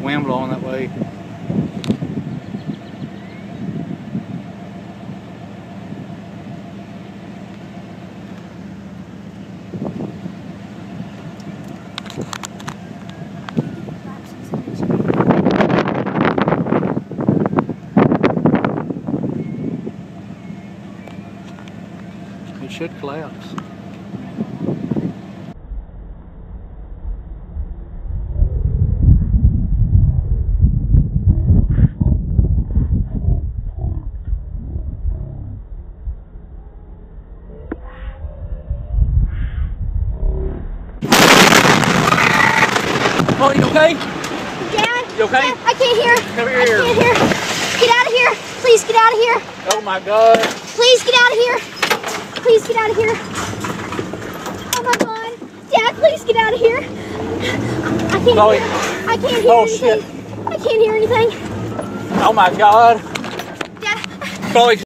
wind blowing that way. It should collapse. Oh, you okay? Dad? You okay? Dad, I can't hear. Come here. I can't hear. Get out of here. Please get out of here. Oh my God. Please get out of here. Please get out of here. Oh my God. Dad, please get out of here. I can't Chloe. hear. I can't hear Oh, anything. shit. I can't hear anything. Oh my God. Dad. Chloe.